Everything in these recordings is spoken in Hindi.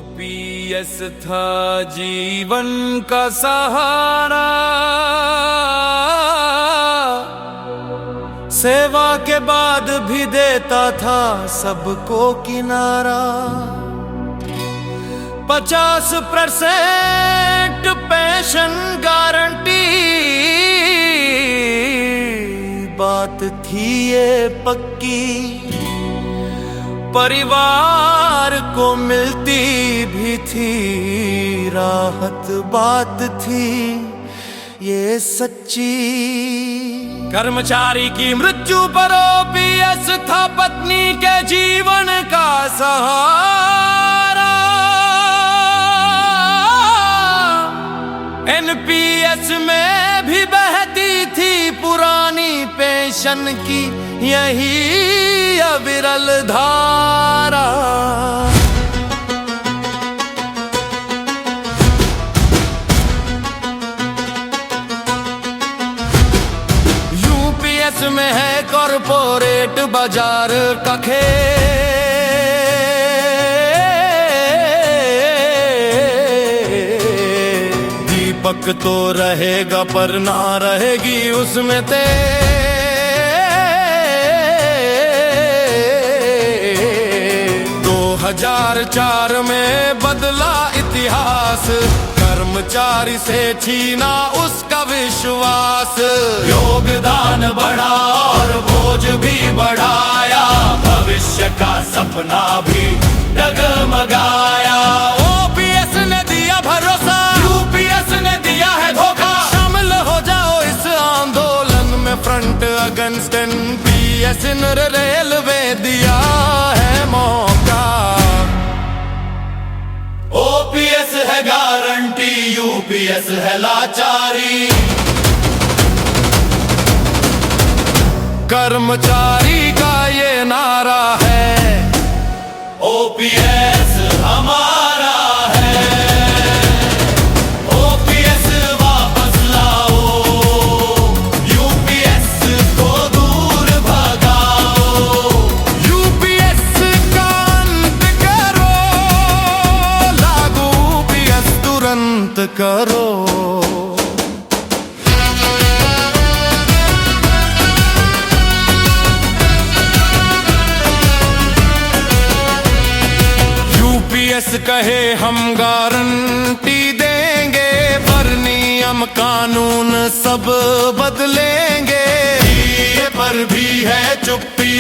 ओपीएस था जीवन का सहारा, सेवा के बाद भी देता था सबको किनारा। 50% पेंशन गारंटी, बात थी ये पक्की। परिवार को मिलती भी थी राहत, बात थी ये सच्ची। कर्मचारी की मृत्यु पर ओपीएस था पत्नी के जीवन का सहारा। एनपीएस में भी बहती थी पुरानी पेंशन की यही अविरल धारा। यूपीएस में है कॉर्पोरेट बाजार का खेल। दीपक तो रहेगा पर ना रहेगी उसमें तेल। 2004 में बदला इतिहास, कर्मचारी से छीना उसका विश्वास। योगदान बढ़ा और बोझ भी बढ़ाया, भविष्य का सपना भी डगमगाया। ओपीएस ने दिया भरोसा, यूपीएस ने दिया है धोखा। शामिल हो जाओ इस आंदोलन में, फ्रंट अगेंस्ट एनपीएस। रेलवे दिया है मौका। ओपीएस है गारंटी, यूपीएस है लाचारी। कर्मचारी का ये नारा है, ओपीएस हमारा है। ओपीएस वापस लाओ, यूपीएस को दूर भगाओ। यूपीएस का अंत करो, लागू ओपीएस तुरंत करो। यूपीएस कहे हम गारंटी देंगे, पर नियम कानून सब बदलेंगे। ये पर भी है चुप्पी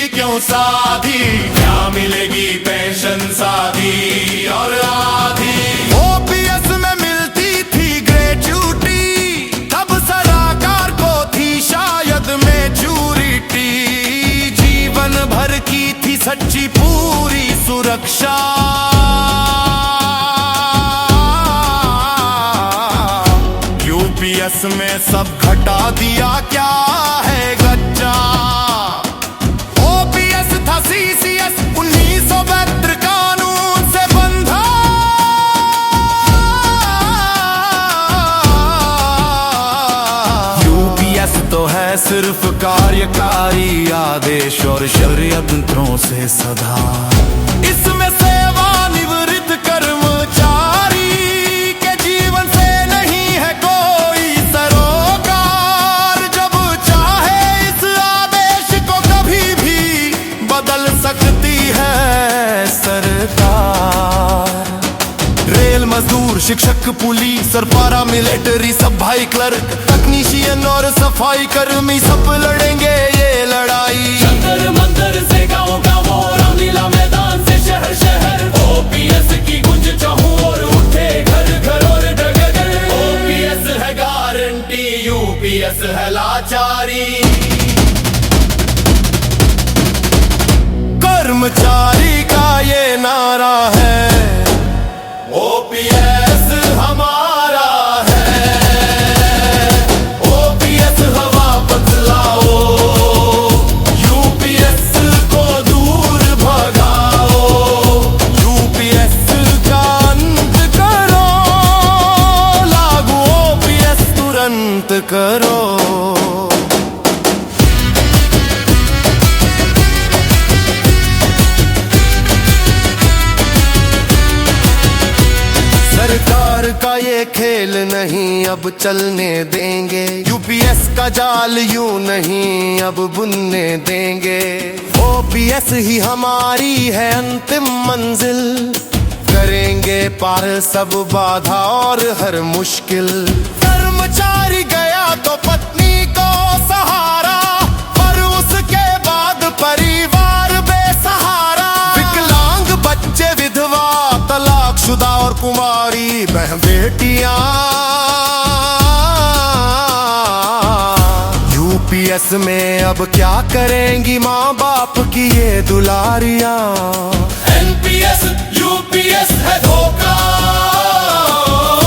क्यों साधी, क्या मिलेगी पेंशन साधी और आधी। ओपीएस में मिलती थी ग्रेच्युटी, तब सलाहकार को थी शायद मैच्योरिटी। जीवन भर की थी सच्ची पूरी सुरक्षा। यूपीएस में सब घटा दिया, क्या है गच्चा। ओपीएस था सीसीएस 1972 कानून से बंधा। यूपीएस तो है सिर्फ कार्यकारी आदेश और षड्यंत्रों से सदा। इसमें सेवानिवृत्त कर्मचारी के जीवन से नहीं है कोई सरोकार। जब चाहे इस आदेश को कभी भी बदल सकती है सरकार। रेल मजदूर, शिक्षक, पुलिस और पारा मिलिट्री सब भाई क्लर्क, टेक्नीशियन और सफाई कर्मी सब लड़ेंगे ये लड़ाई। जंतर मंतर से गाँव गाँव, रामलीला मैदान से शहर शहर। ओपीएस की गुंज चाहूं और उठे घर घर और डगर घर। ओपीएस है गारंटी, यूपीएस है लाचारी। कर्मचारी का ये नारा है, ओपीएस हमारा है। ओपीएस वापस लाओ, यूपीएस को दूर भगाओ। यूपीएस का अंत करो, लागू ओपीएस तुरंत करो। अब चलने देंगे। यूपीएस का जाल यूं नहीं अब बुनने देंगे। ओपीएस ही हमारी है अंतिम मंजिल, करेंगे पार सब बाधा और हर मुश्किल। कर्मचारी गया तो पत्नी को सहारा, पर उसके बाद परिवार बेसहारा। विकलांग बच्चे, विधवा, तलाकशुदा और कुंवारी बहन बेटियां। यूपीएस में अब क्या करेंगी माँ बाप की ये दुलारियां। एनपीएस यूपीएस है धोखा,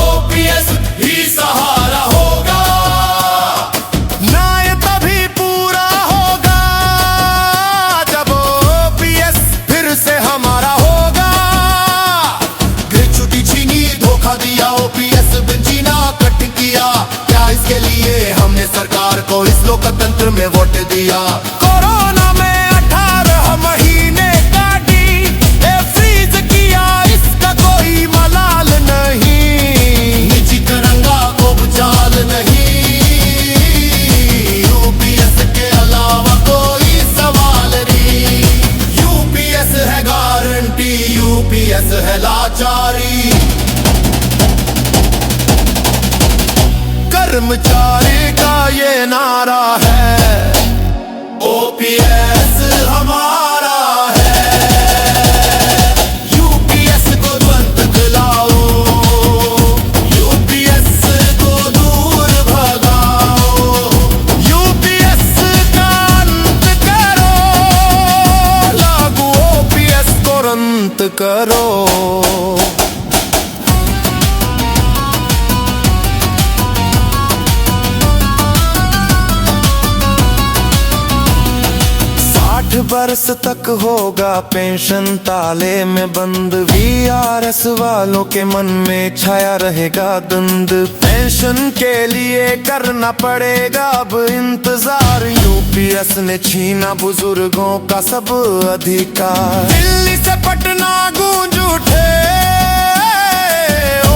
ओपीएस ही सहारा होगा। न्याय तभी पूरा होगा जब ओपीएस फिर से हमारा होगा। ग्रेचुटी छीनी, धोखा दिया, ओपीएस जीना कट किया। क्या इसके लिए हमने सरकार को इस लोकतंत्र में वोट दिया। कोरोना में 18 महीने यूपीएस है लाचारी। कर्मचारी का ये नारा है, ओपीएस हमारा है। यूपीएस को तुरंत खिलाओ, यूपीएस को दूर भगाओ। यूपीएस का अंत करो, लागू ओपीएस तुरंत करो। बरस तक होगा पेंशन ताले में बंद। वीआरएस वालों के मन में छाया रहेगा दंड। पेंशन के लिए करना पड़ेगा अब इंतजार। यूपीएस ने छीना बुजुर्गों का सब अधिकार। दिल्ली से पटना गूंज उठे,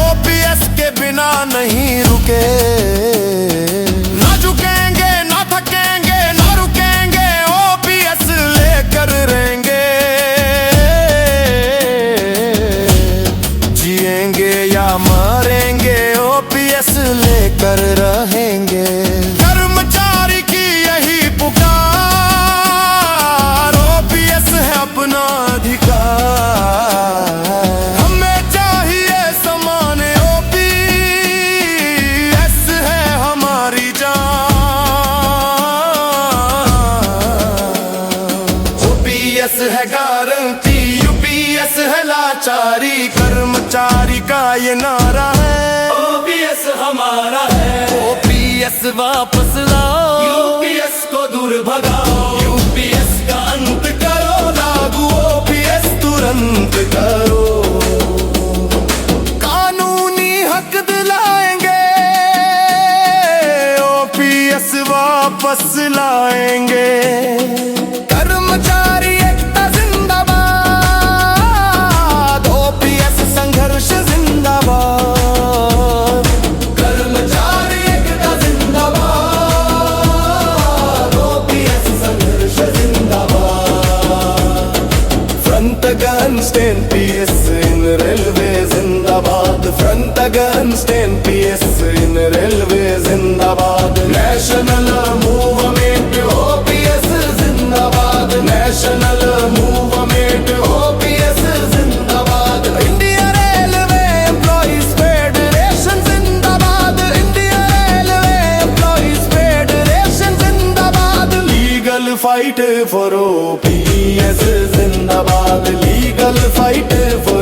ओपीएस के बिना नहीं रुके। मरेंगे ओपीएस लेकर रहेंगे। कर्मचारी की यही पुकार, ओपीएस है अपना अधिकार। हमें चाहिए समान, ओपीएस है हमारी जान। ओपीएस है गारंटी, यूपीएस है लाचारी। कर्मचारी का ये नारा है, ओपीएस हमारा है। ओपीएस वापस लाओ, यूपीएस को दूर भगाओ। यूपीएस का अंत करो, लागू ओपीएस तुरंत करो। कानूनी हक दिलाएंगे, ओपीएस वापस लाएंगे। कर्मचारी stand PS in railway zindabad. Front again stand PS in railway zindabad. National movement OPS zindabad. National movement OPS zindabad. India Railway Employees Federation zindabad. India Railway Employees Federation zindabad. Legal fight for OPS zindabad. Legal fight for